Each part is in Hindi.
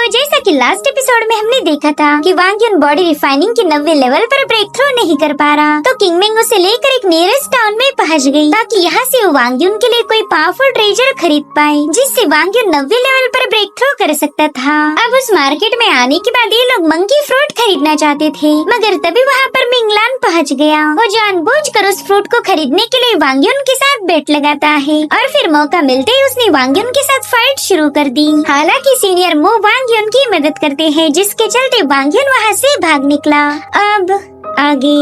तो जैसा कि लास्ट एपिसोड में हमने देखा था कि वांग युन बॉडी रिफाइनिंग के 90 लेवल पर ब्रेक थ्रू नहीं कर पा रहा, तो किंग मिंग उसे लेकर एक नियरेस्ट टाउन में पहुंच गई ताकि यहाँ से वो वांग युन के लिए कोई पावरफुल ट्रेजर खरीद पाए जिससे वांग युन 90 लेवल पर ब्रेक थ्रू कर सकता था। अब उस मार्केट में आने के बाद ये लोग मंकी फ्रूट खरीदना चाहते थे, मगर तभी वहाँ पर मिंगलान पहुँच गया। वो जानबूझकर उस फ्रूट को खरीदने के लिए वांग युन के साथ बेट लगाता है और फिर मौका मिलते ही उसने वांग युन के साथ फाइट शुरू कर दी। हालांकि सीनियर मो वांग युन की मदद करते हैं, जिसके चलते वांग युन वहाँ से भाग निकला। अब आगे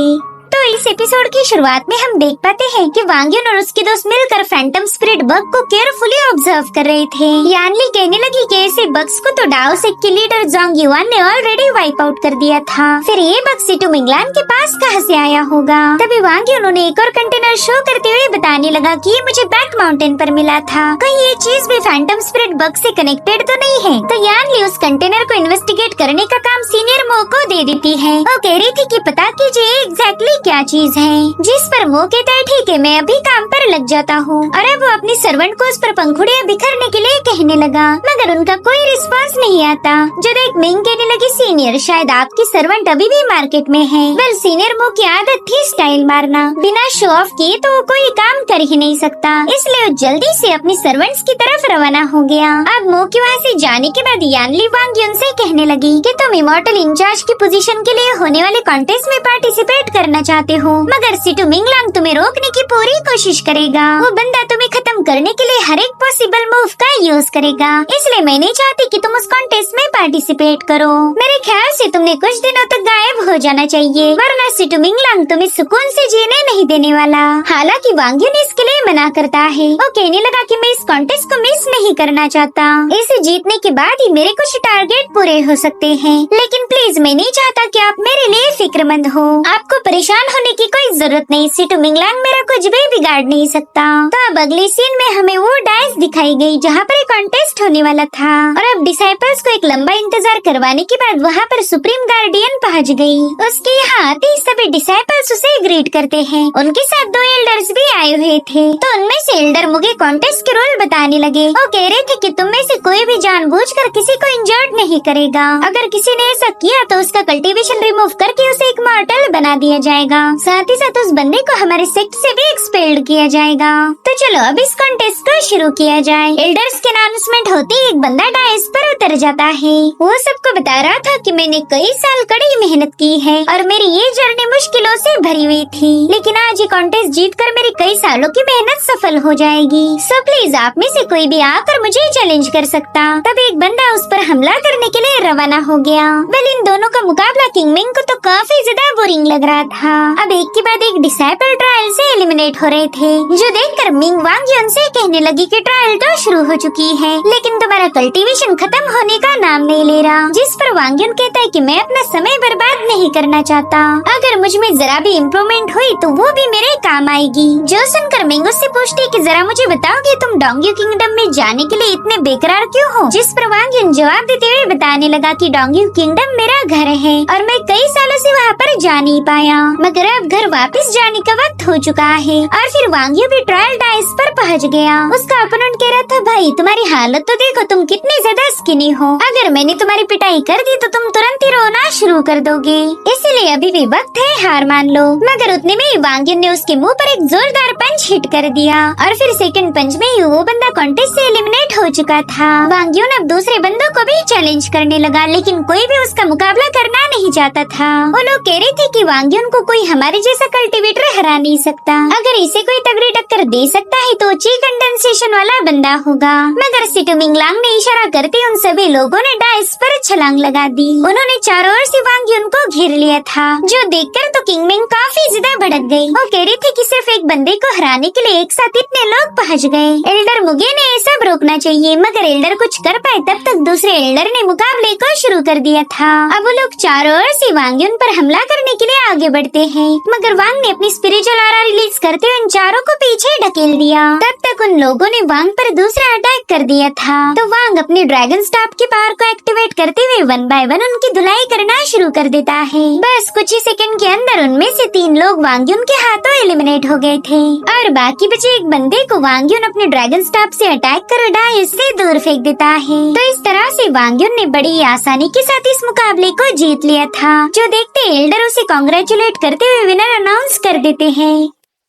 तो इस एपिसोड की शुरुआत में हम देख पाते हैं कि वांग युन और उसके दोस्त मिलकर फैंटम स्पिरिट बग को केयरफुली ऑब्जर्व कर रहे थे। यानली कहने लगी कि ऐसे बग्स को तो डाओ सेक के लीडर जोंग युआन ने ऑलरेडी वाइप आउट कर दिया था, फिर ये बग सिटू मिंगलान के पास कहां से आया होगा। तभी वांग युन उन्हें एक और कंटेनर शो करते हुए बताने लगा कि ये मुझे बैक माउंटेन पर मिला था, कहीं ये चीज भी फैंटम स्पिरिट बग से कनेक्टेड तो नहीं है। तो यानली उस कंटेनर को इन्वेस्टिगेट करने का काम सीनियर मो को दे देती है। वो कह रही थी कि पता कीजिए एग्जैक्टली क्या चीज है, जिस पर मो कहता है ठीक है मैं अभी काम पर लग जाता हूँ। और अब वो अपनी सर्वेंट को उस पर पंखुड़ियाँ बिखरने के लिए कहने लगा, मगर उनका कोई रिस्पांस नहीं आता। जो देख मिंग कहने लगी सीनियर शायद आपकी सर्वेंट अभी भी मार्केट में है। वेल सीनियर मो की आदत थी स्टाइल मारना, बिना शो ऑफ किए तो वो कोई काम कर ही नहीं सकता, इसलिए वो जल्दी से अपनी सर्वेंट्स की तरफ रवाना हो गया। अब मो के वहाँ से जाने के बाद यानली वांग युन से कहने लगी कि तुम इमॉर्टल इंचार्ज की पोजीशन के लिए होने वाले कॉन्टेस्ट में पार्टिसिपेट करना चाहते हो, मगर सिटू मिंगलांग तुम्हें रोकने की पूरी कोशिश करेगा। वो बंदा तुम्हें खत्म करने के लिए हर एक पॉसिबल मूव का यूज करेगा, इसलिए मैं नहीं चाहती कि तुम उस कॉन्टेस्ट में पार्टिसिपेट करो। मेरे ख्याल से तुमने कुछ दिनों तक गायब हो जाना चाहिए, वरना सिटू मिंगलांग तुम्हें सुकून से जीने नहीं देने वाला। हालांकि वांग युन इसके लिए मना करता है। वो कहने लगा कि मैं इस कॉन्टेस्ट को मिस नहीं करना चाहता, इसे जीतने के बाद ही मेरे कुछ टारगेट पूरे हो सकते हैं, लेकिन प्लीज मैं नहीं चाहता कि आप मेरे लिए फिक्रमंद हो। आपको परेशान होने की कोई जरूरत नहीं, सिटू मिंगलांग मेरा कुछ भी बिगाड़ नहीं सकता। तो अब अगले सीन में हमें वो डाइस दिखाई गई जहाँ पर एक कॉन्टेस्ट होने वाला था, और अब डिसाइपल्स को एक लंबा इंतजार करवाने के बाद वहाँ पर सुप्रीम गार्डियन पहुँच गई। उसके यहाँ आते ही सभी डिसाइपल्स उसे ग्रीट करते हैं। उनके साथ 2 एल्डर्स भी आए हुए थे, तो उनमें से एल्डर मुझे कॉन्टेस्ट के रूल बताने लगे। वो कह रहे थे कि तुम में से कोई भी जानबूझकर किसी को इंजर्ड नहीं करेगा, अगर किसी ने ऐसा किया तो उसका कल्टीवेशन रिमूव करके उसे एक मॉर्टल बना दिया जाएगा, साथ ही साथ उस बंदे को हमारे सेक्ट से भी एक्सपेल्ड किया जाएगा। तो चलो अब इस कॉन्टेस्ट को शुरू किया जाए। एल्डर्स के अनाउंसमेंट होते ही एक बंदा डाइस पर उतर जाता है। वो सबको बता रहा था कि मैंने कई साल कड़ी मेहनत की है और मेरी ये जर्नी मुश्किलों से भरी हुई थी, लेकिन आज ये कॉन्टेस्ट जीतकर मेरी कई सालों की मेहनत सफल हो जाएगी। सो प्लीज आप में से कोई भी आकर मुझे चैलेंज कर सकता। तब एक बंदा उस पर हमला करने के लिए रवाना हो गया। वेल इन दोनों का मुकाबला किंग मिंग को तो काफी ज्यादा बोरिंग लग रहा था। अब एक के बाद एक डिसाइपल ट्रायल से एलिमिनेट हो रहे थे, जो देखकर मिंग वांग युन से कहने लगी कि ट्रायल तो शुरू हो चुकी है, लेकिन तुम्हारा कल्टीवेशन खत्म होने का नाम नहीं ले रहा। जिस पर वांग युन कहता है कि मैं अपना समय बर्बाद नहीं करना चाहता, अगर मुझ में जरा भी इम्प्रूवमेंट हुई तो वो भी मेरे काम आएगी। जो सुनकर मिंग उससे पूछती कि जरा मुझे बताओ कि तुम डोंग्यू किंगडम में जाने के लिए इतने बेकरार क्यों हो। जिस पर वांग युन जवाब देते हुए बताने लगा कि डोंग्यू किंगडम मेरा घर है और मैं कई सालों से वहाँ पर जा नहीं पाया, मगर अब घर वापस जाने का वक्त हो चुका है। और फिर वांग यू भी ट्रायल डाइस पर पहुँच गया। उसका अपोनेंट कह रहा था भाई तुम्हारी हालत तो देखो, तुम कितने ज्यादा स्किनी हो, अगर मैंने तुम्हारी पिटाई कर दी तो तुम तुरंत ही रोना शुरू कर दोगे, इसलिए अभी भी वक्त है हार मान लो। मगर उतने में ही वांग युन ने उसके मुंह पर एक जोरदार पंच हिट कर दिया और फिर सेकंड पंच में ही वो बंदा कॉन्टेस्ट से एलिमिनेट हो चुका था। वांग युन अब दूसरे बंदों को भी चैलेंज करने लगा, लेकिन कोई भी उसका मुकाबला करना नहीं चाहता था। वो लोग कह रहे थे कि वांग युन को कोई हमारे जैसा कल्टीवेटर हरा नहीं सकता, अगर इसे कोई तगड़ी टक्कर दे सकता है तो ची कंडेंसेशन वाला बंदा होगा। मगर सिटू मिंगलांग ने इशारा करते उन सभी लोगों ने डाइस पर छलांग लगा दी। उन्होंने चारों ओर से वांग युन को घेर लिया था, जो देखकर तो किंग मिंग काफी ज्यादा भड़क गई। वो कह रही थी कि सिर्फ एक बंदे को हराने के लिए एक साथ इतने लोग पहुँच गए। एल्डर मुगे ने ये सब रोकना चाहिए, मगर एल्डर कुछ कर पाए तब तक दूसरे एल्डर ने मुकाबले को शुरू कर दिया था। अब वो लोग चारों ओर से वांग युन पर हमला करने के लिए आगे बढ़ते हैं, मगर वांग ने अपनी स्पिरिचुअल ऑरा रिलीज करते हुए उन चारों को पीछे ढकेल दिया। तब तक उन लोगों ने वांग पर दूसरा अटैक कर दिया था, तो वांग अपनी ड्रैगन स्टाफ की पावर को एक्टिवेट करते हुए 1 बाय 1 उनकी धुलाई करना शुरू कर देता है। बस कुछ ही सेकंड के अंदर उनमें से 3 लोग वांग युन के हाथों एलिमिनेट हो गए थे और बाकी बचे एक बंदे को वांग युन अपने ड्रैगन स्टाफ से अटैक कर डाइस से दूर फेंक देता है। तो इस तरह से वांग युन ने बड़ी आसानी के साथ इस मुकाबले को जीत लिया था। जो देखते एल्डर उसे कांग्रेचुलेट करते हुए विनर अनाउंस कर देते हैं।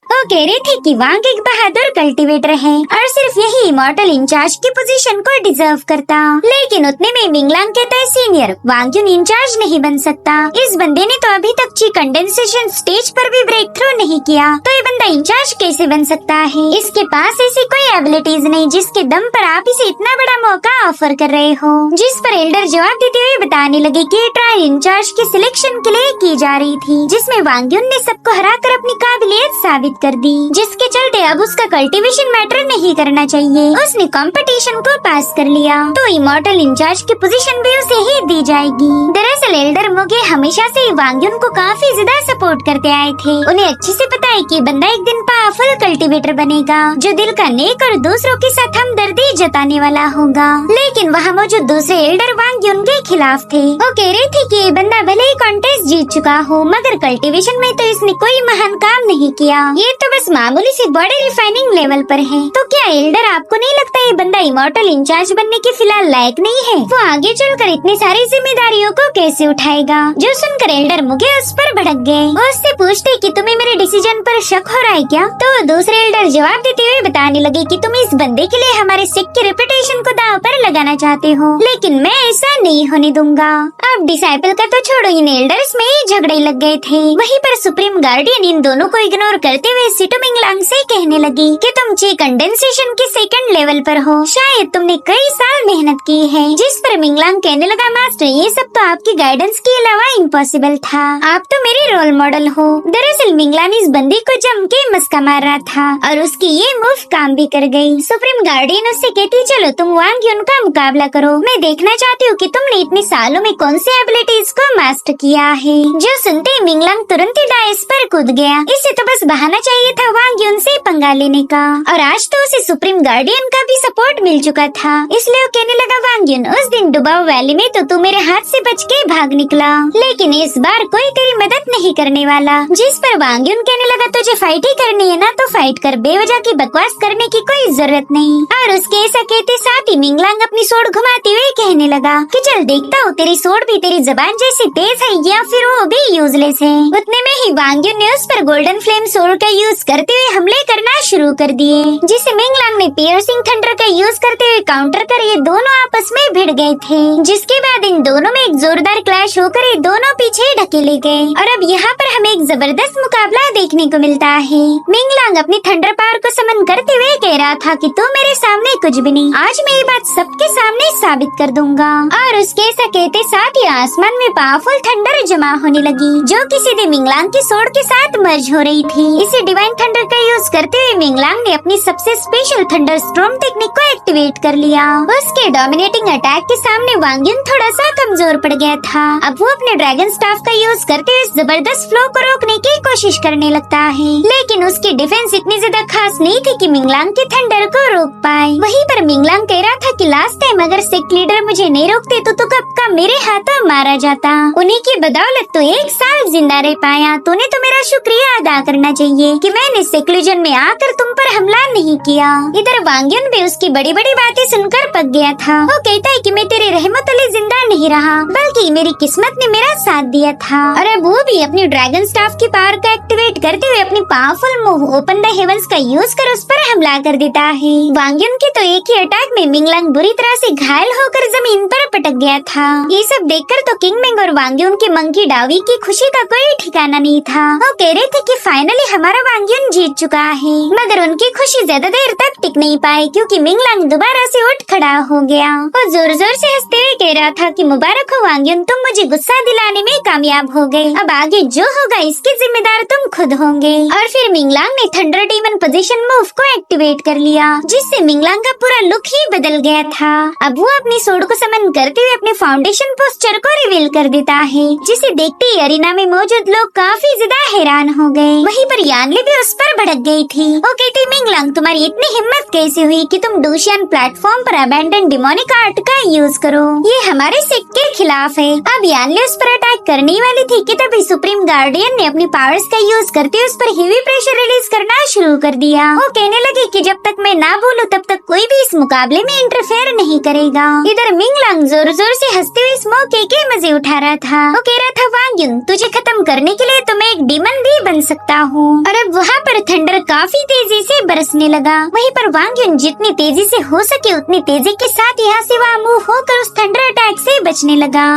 वो कह रहे थे कि वांग एक बहादुर कल्टीवेटर है और सिर्फ यही इमॉर्टल इंचार्ज की पोजीशन को डिजर्व करता, लेकिन उतने में मिंगलांग कहता है सीनियर वांग युन इंचार्ज नहीं बन सकता। इस बंदे ने तो अभी तक ची कंडेंसेशन स्टेज पर भी ब्रेक थ्रू नहीं किया, तो ये बंदा इंचार्ज कैसे बन सकता है? इसके पास ऐसी कोई एबिलिटीज नहीं जिसके दम पर आप इसे इतना बड़ा मौका ऑफर कर रहे हो। जिस पर एल्डर जवाब देते हुए बताने लगे कि ट्रायल इंचार्ज की सिलेक्शन के लिए की जा रही थी, जिसमें वांग युन ने सबको हराकर अपनी काबिलियत साबित कर दी, जिसके चलते अब उसका कल्टीवेशन मैटर नहीं करना चाहिए। उसने कंपटीशन को पास कर लिया, तो इमॉर्टल इंचार्ज की पोजीशन भी उसे ही दी जाएगी। दरअसल एल्डर मुगे हमेशा से वांग युन को काफी ज्यादा सपोर्ट करते आए थे। उन्हें अच्छे से पता है कि बंदा एक दिन पावरफुल कल्टीवेटर बनेगा, जो दिल का नेक और दूसरों के साथ हमदर्दी जताने वाला होगा। लेकिन वहाँ मौजूद दूसरे एल्डर वांग युन के खिलाफ थे। वो कह रहे थे कि ये बंदा भले ही कॉन्टेस्ट जीत चुका हो, मगर कल्टीवेशन में तो इसने कोई महान काम नहीं किया। ये तो बस मामूली सी बॉडी रिफाइनिंग लेवल पर है। तो क्या एल्डर आपको नहीं लगता ये बंदा इमॉर्टल इंचार्ज बनने के फिलहाल लायक नहीं है? वो आगे चलकर इतनी सारी जिम्मेदारियों को कैसे उठाएगा? जो सुनकर एल्डर मुगे उस पर भड़क गए। वो उससे पूछते कि तुम्हें मेरे डिसीजन पर शक हो रहा है क्या? तो दूसरे एल्डर जवाब देते हुए बताने लगे कि तुम इस बंदे के लिए हमारे सिख की रेपुटेशन को दांव पर लगाना चाहते हो, लेकिन मैं ऐसा नहीं होने दूंगा। अब डिसाइपल का तो छोड़ो, इन एल्डर्स में ही झगड़े लग गए थे। वहीं पर सुप्रीम गार्डियन इन दोनों को इग्नोर करते हुए सिटो मिंगलांग से कहने लगी कि तुम ची कंडेंसेशन के सेकंड लेवल पर हो, शायद तुमने कई साल मेहनत की है। जिस पर मिंगलांग कहने लगा मास्टर ये सब तो आपकी गाइडेंस के अलावा इम्पॉसिबल था, आप तो मेरे रोल मॉडल हो। दरअसल मिंगलांग इस बंदी को जम के मस्का मार रहा था और उसकी ये मूव काम भी कर गई। सुप्रीम गार्डियन उससे कहती चलो तुम वांग युन का मुकाबला करो, मैं देखना चाहती हूँ कि तुमने इतने सालों में कौन सी एबिलिटीज को मास्टर किया है। जो सुनते ही मिंगलांग तुरंत ही डाइस पर कूद गया। इसे तो बस बहाना चाहिए था वांग युन से पंगा लेने का, और आज तो उसे सुप्रीम गार्डियन का भी सपोर्ट मिल चुका था। इसलिए वो कहने लगा वांग युन उस दिन डुबाओ वैली में तो तू मेरे हाथ से बच के भाग निकला, लेकिन इस बार कोई तेरी मदद नहीं करने वाला। जिस पर वांग युन कहने लगा तुझे फाइट ही करनी है ना तो फाइट कर, बेवजह की बकवास करने की कोई जरूरत नहीं। और उसके ऐसा कहते साथ ही मिंगलांग अपनी सोड घुमाते हुए कहने लगा कि चल देखता हूँ तेरी सोड भी तेरी जबान जैसी तेज है या फिर वो भी यूजलेस है। उतने में ही वांग युन ने उस पर गोल्डन फ्लेम सोड का यूज करते हुए हमले करना शुरू कर दिए, जिसे मिंगलांग ने पियर्सिंग थंडर का यूज करते हुए काउंटर कर ये दोनों आपस में भिड़ गए थे। जिसके बाद इन दोनों में एक जोरदार क्लैश होकर ये दोनों पीछे ढकेले गए और अब यहाँ पर हमें एक जबरदस्त मुकाबला देखने को मिलता है। मिंगलांग अपनी थंडर पावर को समन करते हुए कह रहा था कि तू मेरे सामने कुछ भी नहीं, आज मैं ये बात सबके सामने साबित कर दूंगा। और उसके ऐसा कहते साथ ही आसमान में पावरफुल थंडर जमा होने लगी, जो कि सीधे मिंगलांग की सोड के साथ मर्ज हो रही थी। इसे डिवाइन थंडर का यूज करते हुए मिंगलांग ने अपनी सबसे स्पेशल थंडर स्टॉर्म टेक्निक को एक्टिवेट कर लिया। उसके डोमिनेटिंग अटैक के सामने वांग युन थोड़ा सा कमजोर पड़ गया था। अब वो अपने ड्रैगन स्टाफ का यूज करते हुए जबरदस्त फ्लो को रोकने की कोशिश करने लगता है, लेकिन उसकी डिफेंस इतनी ज्यादा खास नहीं थी कि मिंगलांग के थंडर को रोक पाए। वहीं पर मिंगलांग कह रहा था कि लास्ट टाइम अगर सेक्ट लीडर मुझे नहीं रोकते तो तू कब का मेरे हाथों मारा जाता। उन्हीं की बदौलत तो 1 साल जिंदा रह पाया। तूने तो मेरा शुक्रिया अदा करना चाहिए कि मैंने सेक्लूजन में आकर तुम पर हमला नहीं किया। इधर वांग युन भी उसकी बड़ी बड़ी बातें सुनकर पक गया था। वो कहता है कि मैं तेरे रहमतुल्लाह जिंदा नहीं रहा, बल्कि मेरी किस्मत ने मेरा साथ दिया था। और अब वो भी अपनी ड्रैगन स्टाफ की पावर को एक्टिवेट करते हुए अपनी powerful move open the heavens का यूज कर उस पर हमला कर देता है। वांग युन के तो एक ही अटैक में मिंगलांग बुरी तरह से घायल होकर जमीन पर पटक गया था। ये सब देखकर तो किंग मेंग और वांग युन के मंकी डावी की खुशी का कोई ठिकाना नहीं था। वो कह रहे थे कि फाइनली हमारा वांग युन जीत चुका है, मगर उनकी खुशी ज्यादा देर तक टिक नहीं पाई क्योंकि मिंगलांग दोबारा से उठ खड़ा हो गया। वो जोर जोर से हंसते हुए कह रहा था कि मुबारक हो वांग्युन, तुम मुझे गुस्सा दिलाने में कामयाब हो गए। अब आगे जो होगा इसके जिम्मेदार तुम खुद होंगे। और फिर मिंगलांग ने थंडर डीमन पोजीशन मूव को एक्टिवेट कर लिया, जिससे मिंगलांग का पूरा लुक ही बदल गया था। अब वो अपनी सोड को समन करते हुए अपने फाउंडेशन पोस्चर को रिवील कर देता है, जिसे देखते ही अरीना में मौजूद लोग काफी ज्यादा हैरान हो गए। वहीं पर यानली भी उस पर भड़क गई थी। वो कहती, मिंगलांग तुम्हारी इतनी हिम्मत कैसे हुई कि तुम डूशियन प्लेटफॉर्म पर अबैंडन डिमोनिक आर्ट का यूज करो, ये हमारे सिख के खिलाफ है। अब यानली उस पर अटैक करने वाली थी कि तभी सुप्रीम गार्डियन ने अपनी पावर्स का यूज करते उस पर हेवी प्रेशर रिलीज करना शुरू कर दिया। वो कहने लगी कि जब तक मैं ना बोलूं तब तक कोई भी इस मुकाबले में इंटरफेयर नहीं करेगा। इधर मिंगलांग जोर जोर से हंसते हुए इस मौके के मजे उठा रहा था। वो कह रहा था, वांग्युन तुझे खत्म करने के लिए तो मैं एक डीमन भी बन सकता हूँ। और अब वहाँ पर थंडर काफी तेजी से बरसने लगा। वहीं पर वांग्युन जितनी तेजी से हो सके उतनी तेजी के साथ यहाँ से वहाँ मूव होकर उस थंडर अटैक से बचने लगा।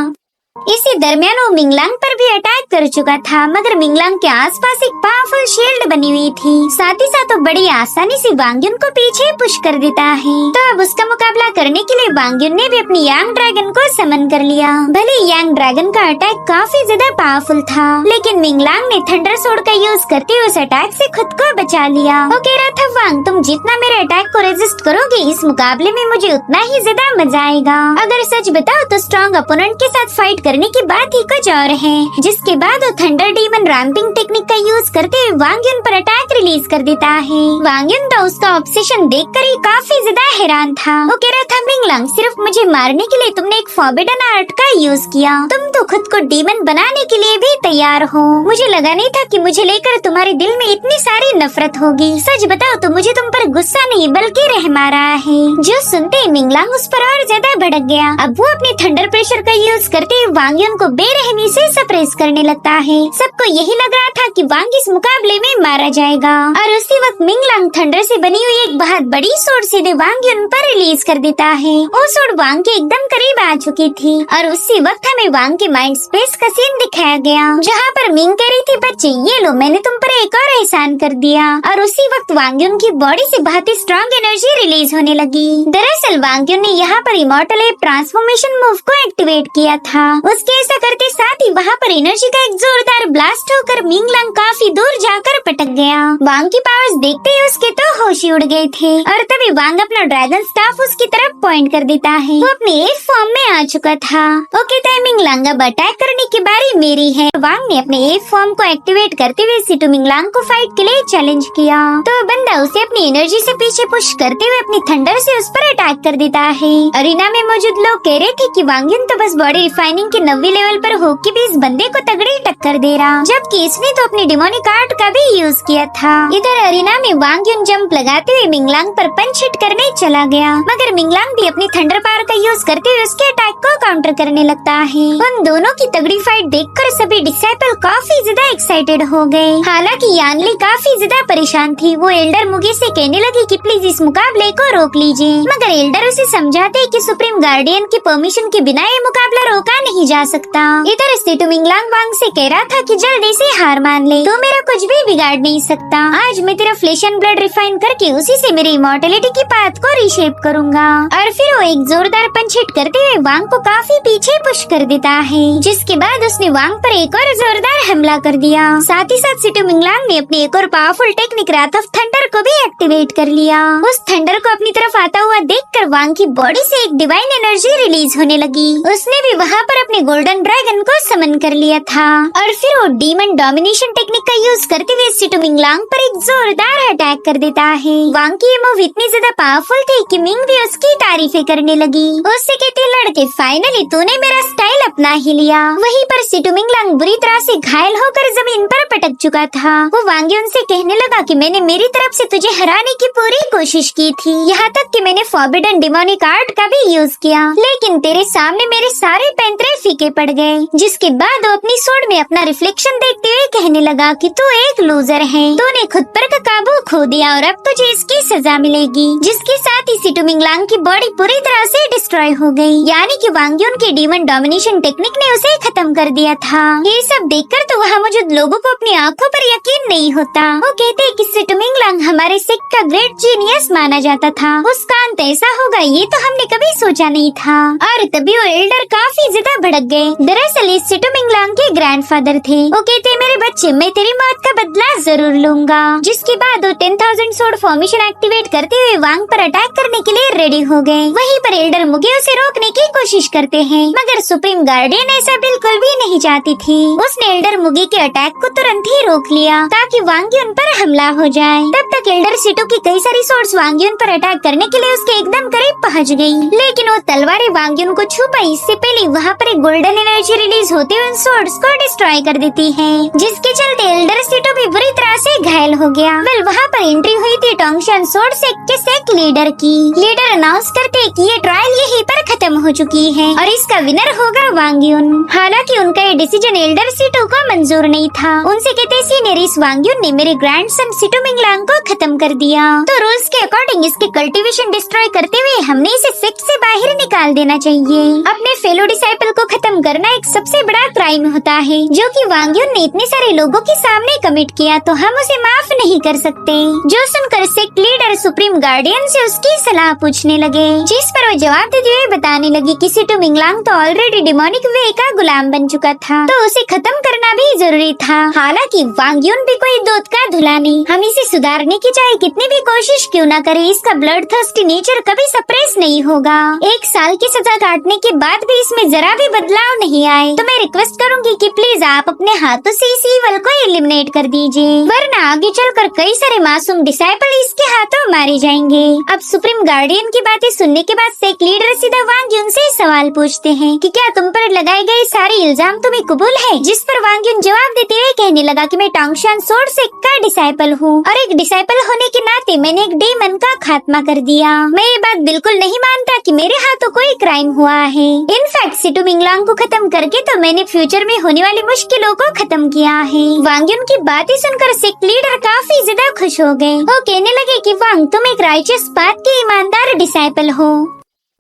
इसी दरमियान वो मिंगलांग पर भी अटैक कर चुका था, मगर मिंगलांग के आसपास एक पावरफुल शील्ड बनी हुई थी। साथ ही साथ वो बड़ी आसानी से वांग्युन को पीछे पुश कर देता है। तो अब उसका मुकाबला करने के लिए वांग्युन ने भी अपनी यांग ड्रैगन को समन कर लिया। भले यांग ड्रैगन का अटैक काफी ज्यादा पावरफुल था, लेकिन मिंगलांग ने थंडर सोड का यूज करते हुए उस अटैक से खुद को बचा लिया। वो कह रहा था, वांग तुम जितना मेरे अटैक को रेजिस्ट करोगे इस मुकाबले में मुझे उतना ही ज्यादा मजा आएगा। अगर सच बताओ तो स्ट्रॉन्ग ओपोनेंट के साथ फाइट करने की बात ही कुछ और है। जिसके बाद वो थंडर डीमन रैम्पिंग टेक्निक का यूज करते हुए वांग्युन पर अटैक रिलीज कर देता है। वांग्युन तो उसका ऑब्सेशन देखकर ही काफी ज्यादा हैरान था। वो कह रहा था, मिंगलांग सिर्फ मुझे मारने के लिए तुमने एक फॉरबिडन आर्ट का यूज किया, तुम तो खुद को डीमन बनाने के लिए भी तैयार हो। मुझे लगा नहीं था कि मुझे लेकर तुम्हारे दिल में इतनी सारी नफरत होगी। सच बताओ तो मुझे तुम पर गुस्सा नहीं बल्कि रहम आ रहा है। जो सुनते ही मिंगलांग उस पर और ज्यादा भड़क गया। अब वो अपने थंडर प्रेशर का यूज करते हुए वांग्युन को बेरहमी से सप्रेस करने लगता है। सबको यही लग रहा था कि वांग इस मुकाबले में मारा जाएगा। और उसी वक्त मिंगलांग थंडर से बनी हुई एक बहुत बड़ी सोड सीधे वांग्युन पर रिलीज कर देता है। वो सोड वांग के एकदम करीब आ चुकी थी और उसी वक्त हमें वांग के माइंड स्पेस का सीन दिखाया गया, जहाँ पर मिंग कह रही थी, बच्चे ये लो मैंने तुम पर एक और एहसान कर दिया। और उसी वक्त वांग्युन की बॉडी से बहुत ही स्ट्रॉन्ग एनर्जी रिलीज होने लगी। दरअसल वांग्युन ने यहाँ पर इमॉर्टल एप ट्रांसफॉर्मेशन मूव को एक्टिवेट किया था। उसके ऐसा करते साथ ही वहाँ पर एनर्जी का एक जोरदार ब्लास्ट होकर मिंगलांग काफी दूर जाकर पटक गया। वांग की पावर्स देखते ही उसके तो होश ही उड़ गए थे और तभी वांग अपना ड्रैगन स्टाफ उसकी तरफ पॉइंट कर देता है। वो अपने एप फॉर्म में आ चुका था। वो कहता है, मिंगलांग अब अटैक करने की बारी मेरी है। वांग ने अपने एप फॉर्म को एक्टिवेट करते हुए सिटू मिंगलांग को फाइट के लिए चैलेंज किया। तो बंदा उसे अपनी एनर्जी से पीछे पुश करते हुए अपनी थंडर से उस पर अटैक कर देता है। अरीना में मौजूद लोग कह रहे थे कि वांग्युन तो बस बॉडी रिफाइनिंग के 90 लेवल पर होके भी इस बंदे को तगड़ी टक्कर दे रहा, जबकि इसने तो अपनी डिमोनिक आर्ट का भी यूज किया था। इधर अरीना में वांग्युन जंप लगाते हुए मिंगलांग पर पंच हिट करने चला गया, मगर मिंगलांग भी अपनी थंडर पावर का यूज करते हुए उसके अटैक को काउंटर करने लगता है। उन दोनों की तगड़ी फाइट देखकर सभी डिसाइपल काफी ज्यादा एक्साइटेड हो गए। हालांकि यानली काफी ज्यादा परेशान थी। वो एल्डर मुगी से कहने लगी कि प्लीज इस मुकाबले को रोक लीजिए, मगर एल्डर उसे समझाते कि सुप्रीम गार्डियन की परमिशन के बिना ये मुकाबला रोका नहीं जा सकता। इधर सिटू मिंगलांग वांग से कह रहा था कि जल्दी से हार मान ले, तो मेरा कुछ भी बिगाड़ नहीं सकता। आज मैं तेरा फ्लेश एंड ब्लड रिफाइन करके उसी से मेरी इमॉर्टलिटी की पाथ को रीशेप करूंगा। और फिर वो एक जोरदार पंच हिट करते हुए वांग को काफी पीछे पुश कर देता है, जिसके बाद उसने वांग पर एक और जोरदार हमला कर दिया। साथ ही साथ सिटू मिंगलांग ने अपनी एक और पावरफुल टेक्निक रात ऑफ थंडर को भी एक्टिवेट कर लिया। उस थंडर को अपनी तरफ आता हुआ देखकर वांग की बॉडी से एक डिवाइन एनर्जी रिलीज होने लगी। उसने भी वहाँ पर अपने गोल्डन ड्रैगन को समन कर लिया था और फिर वो डीमन डोमिनेशन टेक्निक का यूज करते हुए सिटू मिंगलांग पर एक जोरदार अटैक कर देता है। वांग की ये मूव इतनी ज्यादा पावरफुल थी कि मिंग भी उसकी तारीफें करने लगी। उससे कहती, लड़के फाइनली तूने मेरा स्टाइल अपना ही लिया। वहीं पर सिटू मिंगलांग बुरी तरह से घायल होकर जमीन पर पटक चुका था। वो वांग्युन से कहने लगा कि मैंने मेरी तरफ से तुझे हराने की पूरी कोशिश की थी, यहाँ तक कि मैंने फॉरबिडन डिमोनिक आर्ट का भी यूज किया, लेकिन तेरे सामने मेरे सारे पैंतरे फीके पड़ गए। जिसके बाद वो अपनी सोड में अपना रिफ्लेक्शन देखते हुए कहने लगा कि तू एक लूजर है, तूने खुद पर का काबू खो दिया और अब तुझे इसकी सजा मिलेगी। जिसके साथ ही सिटू मिंगलांग की बॉडी पूरी तरह से डिस्ट्रॉय हो गई, यानी कि वांग युन की डीमन डोमिनेशन टेक्निक ने उसे खत्म कर दिया था। ये सब देखकर तो वहाँ मौजूद लोगों को अपनी आंखों पर यकीन नहीं होता। वो कहते हैं कि सिटू मिंगलांग हमारे सेक्ट का ग्रेट जीनियस माना जाता था, उसका अंत ऐसा होगा ये तो हमने कभी सोचा नहीं था। और तभी वो एल्डर काफी ज्यादा भड़क गए। दरअसल इस सिटू मिंगलांग के ग्रैंडफादर थे। वो कहते मेरे बच्चे, मैं तेरी मौत का बदला जरूर लूंगा। जिसके बाद वो 10,000 सोड फॉर्मेशन एक्टिवेट करते हुए वांग पर अटैक करने के लिए रेडी हो गए। वहीं पर एल्डर मुगे उसे रोकने की कोशिश करते हैं, मगर सुप्रीम गार्डियन ऐसा बिल्कुल भी नहीं चाहती थी। उसने एल्डर मुगे के अटैक को तुरंत ही रोक लिया ताकि वांग युन पर हमला हो जाए। तब तक एल्डर सिटू की कई सारी सोर्स वांग युन पर अटैक करने के लिए उसके एकदम करीब पहुंच गई, लेकिन वो तलवारें वांग युन को छू पाई इससे पहले वहाँ पर एक गोल्डन एनर्जी रिलीज होते हुए उन सोर्स को डिस्ट्रॉय कर देती है, जिसके चलते एल्डर सिटू भी बुरी तरह से घायल हो गया। वेल वहाँ पर एंट्री हुई थी टोंगशन सोर्ड सेक्ट के सेक्ट लीडर की। लीडर अनाउंस करते कि ये ट्रायल यहीं पर खत्म हो चुकी है और इसका विनर होगा वांग युन। हालांकि उनका ये डिसीजन एल्डर सिटू को मंजूर नहीं था। उनसे कहते सीनियर इस वांग युन ने मेरे ग्रैंडसन सिटू मिंगलांग को खत्म कर दिया, तो रूल्स के अकॉर्डिंग इसके कल्टीवेशन डिस्ट्रॉय करते हुए हमने इसे सेक्ट से बाहर निकाल देना चाहिए। अपने फेलो डिसाइपल को खत्म करना एक सबसे बड़ा क्राइम होता है, जो कि वांग युन ने इतने सारे लोगों के सामने कमिट किया, तो हम उसे माफ नहीं कर सकते। जो सुनकर सेक्ट लीडर सुप्रीम गार्डियन से उसकी सलाह पूछने लगे, जिस पर वो जवाब देते हुए बताने लगी कि सिटू मिंगलांग तो ऑलरेडी डिमोनिक वे का गुलाम बन चुका था, तो उसे खत्म करना भी जरूरी था। हालांकि वांग युन भी कोई दूध का धुला नहीं, हम इसे सुधारने की चाहे कितनी भी कोशिश क्यों न करें, इसका ब्लड थर्स्टी नेचर कभी सप्रेस नहीं होगा। 1 साल की सजा काटने के बाद भी इसमें जरा भी बदलाव नहीं आए, तो मैं रिक्वेस्ट करूंगी कि प्लीज आप अपने हाथों से इस ईवल को एलिमिनेट कर दीजिए, वरना आगे चलकर कई सारे मासूम डिसाइपल इसके हाथों मारे जाएंगे। अब सुप्रीम गार्डियन की बातें सुनने के बाद सेक्ट लीडर सीधा वांग युन से सवाल पूछते हैं कि क्या तुम पर लगाए गए सारे इल्जाम तुम्हें कबूल है? जिस पर वांग युन जवाब देते हुए कहने लगा कि मैं टोंगशन सोर्ड सेक्ट का डिसाइपल हूँ और एक डिसाइपल होने के नाते मैंने एक डेमन का खात्मा कर दिया। मैं ये बात बिल्कुल नहीं मानता कि मेरे हाथों कोई क्राइम हुआ है। इनफैक्ट सिटू मिंगलांग को खत्म करके तो मैंने फ्यूचर में होने वाली मुश्किलों को खत्म किया है। वांग युन की बातें सुनकर सेक्ट लीडर काफी ज्यादा खुश हो गए। वो कहने लगे कि वांग तुम एक राइचियस पाथ के ईमानदार डिसाइपल हो।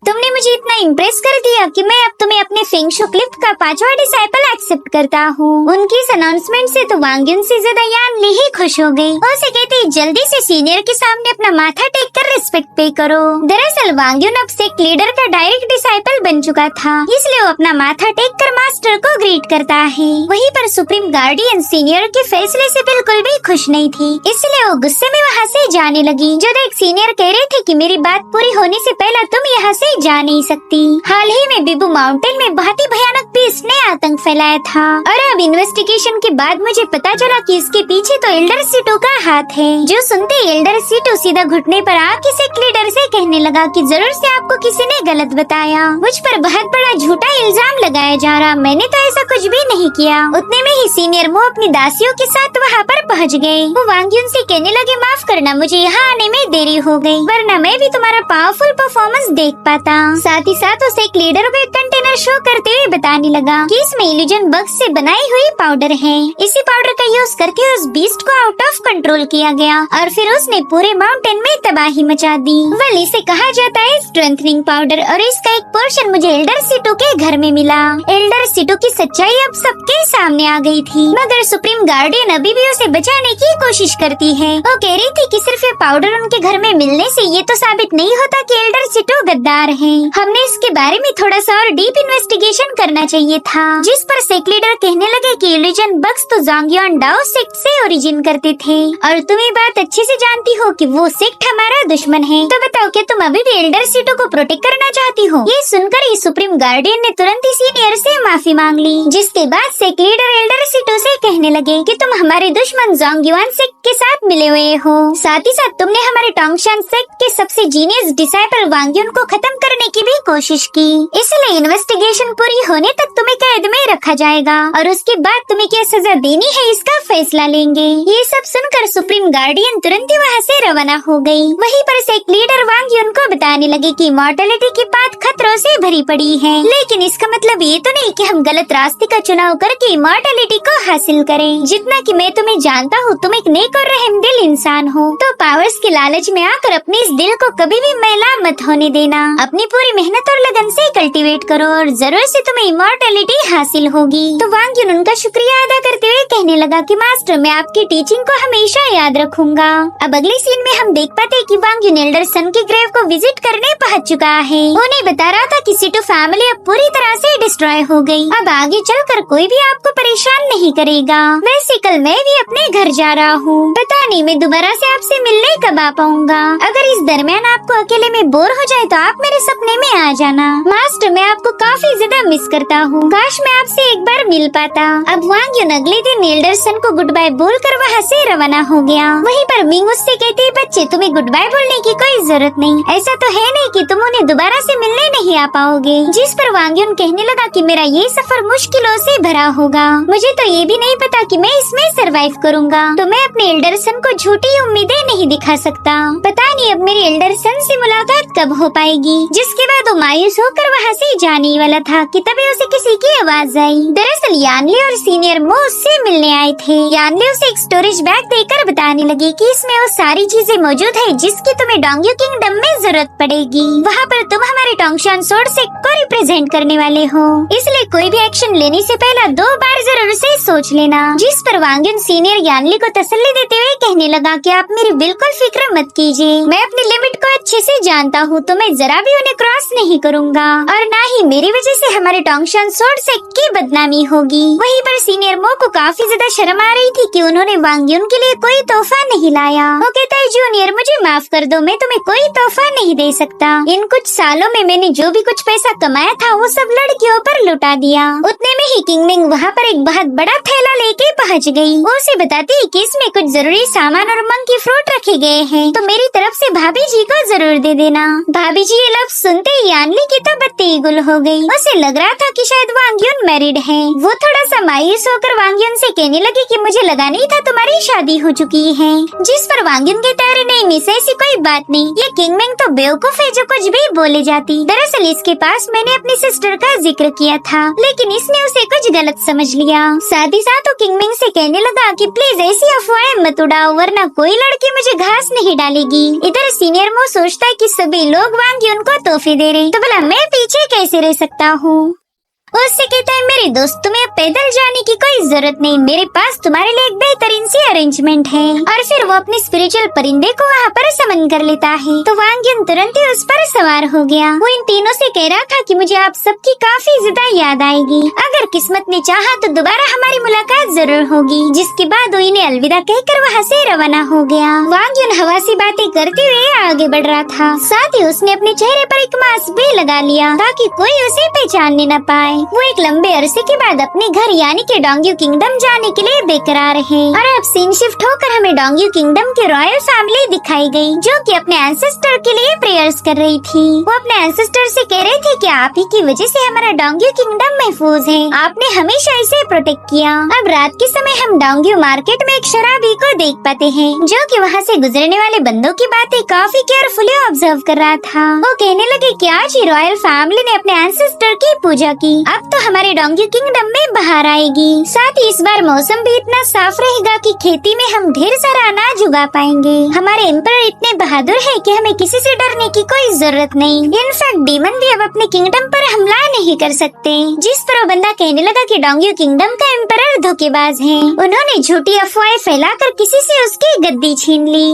तुमने मुझे इतना इम्प्रेस कर दिया कि मैं अब तुम्हें अपने फेंगशु क्लिफ्ट का 5वां डिसाइपल एक्सेप्ट करता हूँ। उनकी इस अनाउंसमेंट से तो वांग युन से ज्यादा यान ली ही खुश हो गई। उसे कहते जल्दी से सीनियर के सामने अपना माथा टेक कर रिस्पेक्ट पे करो। दरअसल वांग युन अब सेक्ट लीडर का डायरेक्ट डिसाइपल बन चुका था, इसलिए वो अपना माथा टेक कर मास्टर को ग्रीट करता है। वहीं पर सुप्रीम गार्डियन सीनियर के फैसले से बिल्कुल भी खुश नहीं थी, इसलिए वो गुस्से में वहाँ से जाने लगी। जो देख सीनियर कह रहे थे कि मेरी बात पूरी होने से पहले तुम यहाँ से जा नहीं सकती। हाल ही में बिबू माउंटेन में बहुत ही भयानक पीस ने आतंक फैलाया था और अब इन्वेस्टिगेशन के बाद मुझे पता चला कि इसके पीछे तो एल्डर सिटू का हाथ है। जो सुनते एल्डर सिटू सीधा घुटने पर आके सेक्ट लीडर से कहने लगा कि जरूर से आपको किसी ने गलत बताया, मुझ पर बहुत बड़ा झूठा इल्जाम लगाया जा रहा, मैंने तो ऐसा कुछ भी नहीं किया। उतने में ही सीनियर मुँह अपनी दासियों के साथ वहाँ पर पहुँच गए। वो वांग युन से कहने लगे माफ करना, मुझे यहाँ आने में देरी हो गई, वरना मैं भी तुम्हारा पावरफुल परफॉर्मेंस देख पाता। साथ ही साथ उसे एक लीडर को एक कंटेनर शो करते हुए बताने लगा कि इसमें इल्यूजन बग्स से बनाई हुई पाउडर है। इसी पाउडर का यूज करके उस बीस्ट को आउट ऑफ कंट्रोल किया गया और फिर उसने पूरे माउंटेन में तबाही मचा दी। वेल इसे कहा जाता है स्ट्रेंथनिंग पाउडर और इसका एक पोर्शन मुझे एल्डर सिटू के घर में मिला। एल्डर सिटू की सच्चाई अब सबके सामने आ गई थी, मगर सुप्रीम गार्डियन अभी भी उसे बचाने की कोशिश करती है। वो कह रही थी कि सिर्फ ये पाउडर उनके घर में मिलने से ये तो साबित नहीं होता कि एल्डर सिटू गद्दार है। हमने इसके बारे में थोड़ा सा और डीप इन्वेस्टिगेशन करना चाहिए था। जिस पर सेक्ट लीडर कहने लगे कि इल्यूजन बग्स तो जोंगयोन डाओ सेक्ट से ओरिजिन करते थे और तुम ये बात अच्छे से जानती हो कि वो सेक्ट हमारा दुश्मन है, तो बताओ कि तुम अभी भी एल्डर सिटू को प्रोटेक्ट करना चाहती हो? ये सुनकर ही सुप्रीम गार्डियन ने तुरंत ही सीनियर से माफी मांग ली, जिसके बाद सेक्ट लीडर एल्डर सिटू से कहने लगे कि तुम हमारे दुश्मन जोंगयुआन सेक्ट के साथ मिले हुए हो, साथ ही साथ तुमने हमारे टोंगशन सेक्ट के सबसे जीनियस डिसाइपल वांग युन को खत्म करने की भी कोशिश की, इसलिए इन्वेस्टिगेशन पूरी होने तक तुम्हें कैद में रखा जाएगा और उसके बाद तुम्हें क्या सजा देनी है इसका फैसला लेंगे। ये सब सुनकर सुप्रीम गार्डियन तुरंत ही वहाँ से रवाना हो गई। वहीं पर सेक्ट लीडर वांग युन को बताने लगे कि इमॉर्टलिटी की बात खतरों से भरी पड़ी है, लेकिन इसका मतलब ये ये तो नहीं कि हम गलत रास्ते का चुनाव करके इमॉर्टैलिटी को हासिल करें। जितना कि मैं तुम्हें जानता हूँ, तुम एक नेक और रहम दिल इंसान हो, तो पावर्स के लालच में आकर अपने इस दिल को कभी भी मैला मत होने देना। अपनी पूरी मेहनत और लगन से कल्टीवेट करो और जरूर से तुम्हें इमॉर्टैलिटी हासिल होगी। तो वांग युन उनका शुक्रिया अदा करते हुए कहने लगा कि मास्टर, मैं आपकी टीचिंग को हमेशा याद रखूंगा। अब अगले सीन में हम देख पाते हैं कि वांग युन एल्डर सन के ग्रेव को विजिट करने पहुंच चुका है। उन्हें बता रहा था कि सिटू फैमिली अब पूरी तरह से डिस्ट्रॉय हो गई। अब आगे चलकर कोई भी आपको परेशान नहीं करेगा। वैसे कल मैं भी अपने घर जा रहा हूँ, पता नहीं मैं दोबारा से आपसे मिलने कब आ पाऊंगा। अगर इस दरमियान आपको अकेले में बोर हो जाए तो आप मेरे सपने में आ जाना। मास्टर, मैं आपको काफी ज्यादा मिस करता हूँ, काश मैं आपसे एक बार मिल पाता। अब वांग युन अगले दिन एल्डर सन को गुड बाय बोलकर वहाँ से रवाना हो गया। वहीं पर मिंग उससे कहती है, बच्चे तुम्हें गुड बाय बोलने की कोई जरूरत नहीं, ऐसा तो है नहीं कि तुम उन्हें दोबारा से मिलने नहीं आ पाओगे। जिस पर वांग युन कहने लगा कि मेरा ये सफर मुश्किलों से भरा होगा, मुझे तो ये भी नहीं पता कि मैं इसमें सरवाइव करूंगा, तो मैं अपने एल्डर सन को झूठी उम्मीदें नहीं दिखा सकता। पता नहीं अब मेरी एल्डर सन से मुलाकात कब हो पाएगी। जिसके बाद वो मायूस होकर वहाँ से जाने वाला था कि तभी उसे किसी की आवाज आई। दरअसल यानले और सीनियर मो उससे मिलने आए थे। यानले उसे एक स्टोरेज बैग देकर बताने लगी कि इसमें वो सारी चीजें मौजूद है जिसकी तुम्हें डोंग्यू किंगडम में जरूरत पड़ेगी। वहाँ पर तुम हमारे टोंगशान सोर्ड से को रिप्रेजेंट करने वाले हो, इसलिए कोई भी एक्शन लेने से पहले 2 बार जरूर से सोच लेना। जिस पर वांग युन सीनियर यानली को तसल्ली देते हुए कहने लगा कि आप मेरी बिल्कुल फिक्र मत कीजिए, मैं अपनी लिमिट को अच्छे से जानता हूँ, तो मैं जरा भी उन्हें क्रॉस नहीं करूँगा और न ही मेरी वजह से हमारे टोंगशान सोर्ड से की बदनामी होगी। वहीं पर सीनियर मो को काफी ज्यादा शर्म आ रही थी कि उन्होंने वांग युन के लिए कोई तोहफा नहीं लाया। वो कहता है, जूनियर मुझे माफ कर दो, मैं तुम्हें कोई तोहफा नहीं दे सकता। इन कुछ सालों में मैंने जो भी कुछ पैसा कमाया था वो सब लड़कियों पर लुटा दिया। उतने में ही किंगमिंग वहाँ पर एक बहुत बड़ा थैला लेके पहुँच गई। वो उसे बताती है कि इसमें कुछ जरूरी सामान और मंकी फ्रूट रखे गए हैं, तो मेरी तरफ से भाभी जी को जरूर दे देना। भाभी जी ये लफ्ज सुनते ही यानली की तो बत्ती गुल हो गई। उसे लग रहा था कि शायद वांग युन मैरिड है। वो थोड़ा सा मायूस होकर वांग युन से कहने लगी कि मुझे लगा नहीं था तुम्हारी शादी हो चुकी है। जिस पर वांग युन कहता है, नहीं मिस ऐसी कोई बात नहीं, ये किंगमिंग तो बेवकूफ है जो कुछ भी बोले जाती। दरअसल इसके पास मैंने अपनी सिस्टर का जिक्र किया था, लेकिन इसने उसे कुछ गलत समझ लिया। साथ ही साथ वो किंगमिंग से कहने लगा कि प्लीज ऐसी अफवाहें मत उड़ाओ, वरना कोई लड़की मुझे घास नहीं डालेगी। इधर सीनियर मो सोचता है कि सभी लोग वांग युन को तोहफे दे रहे, तो भला मैं पीछे कैसे रह सकता हूँ। उससे कहता है, मेरे दोस्त तुम्हें पैदल जाने की कोई जरूरत नहीं, मेरे पास तुम्हारे लिए एक बेहतरीन सी अरेंजमेंट है। और फिर वो अपने स्पिरिचुअल परिंदे को वहाँ पर समन कर लेता है, तो वांग युन तुरंत ही उस पर सवार हो गया। वो इन तीनों से कह रहा था कि मुझे आप सबकी काफी ज्यादा याद आएगी, अगर किस्मत ने चाहा तो दोबारा हमारी मुलाकात जरूर होगी। जिसके बाद वो इन्हें अलविदा कहकर वहाँ से रवाना हो गया। वांग युन हवा से बातें करते हुए आगे बढ़ रहा था, साथ ही उसने अपने चेहरे पर एक मास्क भी लगा लिया ताकि कोई उसे पहचानने न पाए। वो एक लंबे अरसे के बाद अपने घर यानी कि डोंग्यू किंगडम जाने के लिए बेकरार है। और अब सीन शिफ्ट होकर हमें डोंग्यू किंगडम की रॉयल फैमिली दिखाई गई, जो कि अपने एंसेस्टर के लिए प्रेयर्स कर रही थी। वो अपने एंसेस्टर से कह रहे थे कि आप ही की वजह से हमारा डोंग्यू किंगडम महफूज है, आपने हमेशा इसे प्रोटेक्ट किया। अब रात के समय हम डोंग्यू मार्केट में एक शराबी को देख पाते हैं, जो कि वहाँ से गुजरने वाले बंदों की बातें काफी केयरफुली ऑब्जर्व कर रहा था। वो कहने लगे कि आज ही रॉयल फैमिली ने अपने एंसेस्टर की पूजा की, अब तो हमारे डोंग्यू किंगडम में बाहर आएगी। साथ ही इस बार मौसम भी इतना साफ रहेगा कि खेती में हम ढेर सारा अनाज उगा पाएंगे। हमारे एम्परर इतने बहादुर है कि हमें किसी से डरने की कोई जरूरत नहीं। इनफैक्ट डीमन भी अब अपने किंगडम पर हमला नहीं कर सकते। जिस पर वो बंदा कहने लगा कि डोंग्यू किंगडम का एम्परर धोखेबाज है, उन्होंने झूठी अफवाहें फैलाकर किसी से उसकी गद्दी छीन ली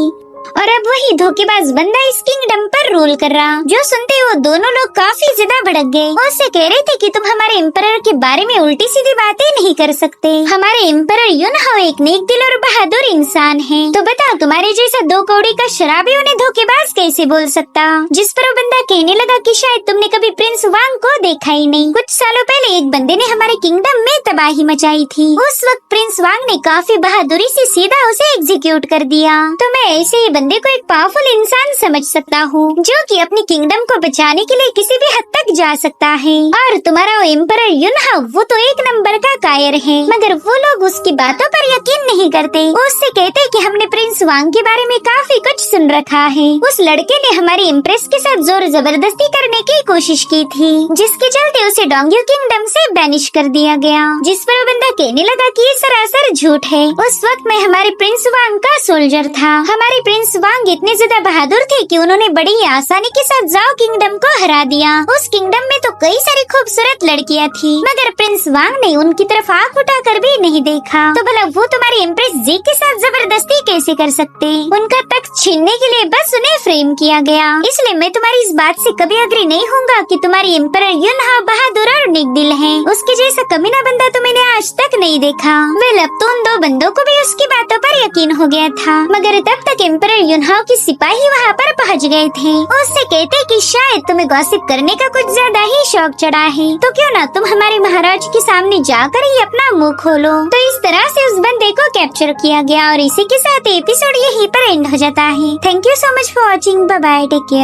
और अब वही धोखेबाज बंदा इस किंगडम पर रूल कर रहा। जो सुनते ही वो दोनों लोग काफी ज्यादा भड़क गए। वो उससे कह रहे थे कि तुम हमारे एम्परर के बारे में उल्टी सीधी बातें नहीं कर सकते। हमारे एम्परर युनहाओ एक नेक दिल और बहादुर इंसान है, तो बताओ तुम्हारे जैसा 2 कौड़ी का शराबी उन्हें धोखेबाज कैसे बोल सकता। जिस पर वो बंदा कहने लगा कि शायद तुमने कभी प्रिंस वांग को देखा ही नहीं। कुछ सालों पहले एक बंदे ने हमारे किंगडम में तबाही मचाई थी, उस वक्त प्रिंस वांग ने काफी बहादुरी से सीधा उसे एग्जीक्यूट कर दिया। तो मैं ऐसे ही बंदे को एक पावरफुल इंसान समझ सकता हूँ जो कि अपनी किंगडम को बचाने के लिए किसी भी हद तक जा सकता है। और तुम्हारा वो एम्परर युनहा वो तो एक नंबर का कायर है, मगर वो लोग उसकी बातों पर यकीन नहीं करते। वो उससे कहते कि हमने प्रिंस वांग के बारे में काफी कुछ सुन रखा है। उस लड़के ने हमारी इम्प्रेस के साथ जोर जबरदस्ती करने की कोशिश की थी, जिसके चलते उसे डोंग्यू किंगडम से बैनिश कर दिया गया। जिस पर वो बंदा कहने लगा कि ये सरासर झूठ है। उस वक्त मैं हमारे प्रिंस वांग का सोल्जर था। हमारे प्रिंस वांग इतने ज्यादा बहादुर थे कि उन्होंने बड़ी आसानी के साथ जाओ किंगडम को हरा दिया। उस किंगडम में तो कई सारी खूबसूरत लड़कियां थी, मगर प्रिंस वांग ने उनकी तरफ आँख उठाकर भी नहीं देखा। तो भला वो तुम्हारी इम्प्रेस जी के साथ जबरदस्ती कैसे कर सकते? उनका तख्त छीनने के लिए बस उन्हें फ्रेम किया गया। इसलिए मैं तुम्हारी इस बात से कभी अग्री नहीं होऊंगा कि तुम्हारी एम्परर युनहा बहादुर और नेकदिल है। उसके जैसा कमीना बंदा तो मैंने आज तक नहीं देखा। वेल, अब तो उन दो बंदों को भी उसकी बातों पर यकीन हो गया था, मगर तब तक एम्परर युनहा के सिपाही वहाँ पर पहुँच गए थे। उससे कहते कि शायद तुम्हें गॉसिप करने का कुछ ज्यादा ही शौक चढ़ा है, तो क्यों ना तुम हमारे महाराज के सामने जाकर ही अपना मुंह खोलो। तो इस तरह से उस बंदे को कैप्चर किया गया और इसी के साथ एपिसोड यहीं पर एंड हो जाता है। Thank you so much for watching. Bye bye, take care.